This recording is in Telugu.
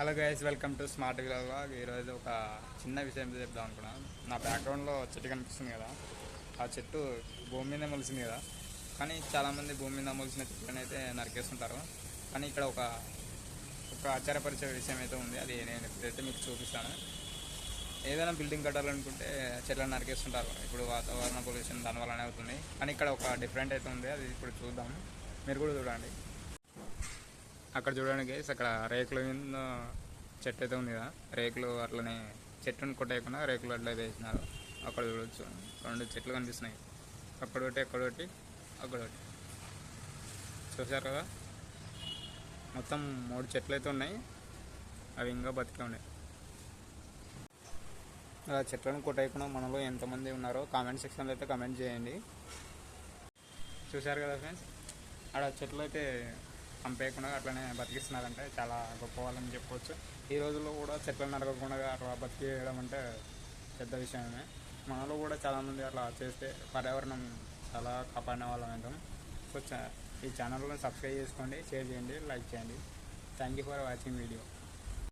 Hello guys, welcome to smart vlog. ఈరోజు ఒక చిన్న విషయం చెప్దాం అనుకున్నాను. నా బ్యాక్గ్రౌండ్లో చెట్టు కనిపిస్తుంది కదా, ఆ చెట్టు భూమి మీద మొలిసింది కదా. కానీ చాలామంది భూమి మీద మొలిసిన చెట్లను అయితే నరికేస్తుంటారు. కానీ ఇక్కడ ఒక ఆశ్చర్యపరిచే విషయం అయితే ఉంది. అది నేను ఎప్పుడైతే మీకు చూపిస్తాను. ఏదైనా బిల్డింగ్ కట్టాలనుకుంటే చెట్లను నరికేస్తుంటారు. ఇప్పుడు వాతావరణ పొల్యూషన్ దానివల్లనే అవుతుంది. కానీ ఇక్కడ ఒక డిఫరెంట్ అయితే ఉంది, అది ఇప్పుడు చూద్దాం. మీరు కూడా చూడండి. అక్కడ చూడండి గైస్, అక్కడ రేకుల మీద చెట్టు అయితే ఉంది కదా. రేకులు అట్లనే చెట్టును కొట్టేయకుండా రేకులు అట్లా వేసినారు. అక్కడ చూడవచ్చు, 2 చెట్లు కనిపిస్తున్నాయి. అక్కడొకటి అక్కడొకటి అక్కడొకటి. చూసారు కదా, మొత్తం 3 చెట్లు అయితే ఉన్నాయి. అవి ఇంకా బతికే ఉన్నాయి. అలా చెట్లను కొట్టేయకుండా మనలో ఎంతమంది ఉన్నారో కామెంట్ సెక్షన్లో అయితే కామెంట్ చేయండి. చూసారు కదా ఫ్రెండ్స్, అక్కడ చెట్లు అయితే చంపేయకుండా అట్లనే బతికిస్తున్నారంటే చాలా గొప్ప వాళ్ళని చెప్పవచ్చు. ఈ రోజుల్లో కూడా చెట్లను నరకకుండా అట్లా బతికేయడం అంటే పెద్ద విషయమే. మనలో కూడా చాలామంది అట్లా చేస్తే పర్యావరణం చాలా కాపాడిన వాళ్ళం ఉంటాం. సో ఈ ఛానల్ని సబ్స్క్రైబ్ చేసుకోండి, షేర్ చేయండి, లైక్ చేయండి. Thank you for watching video.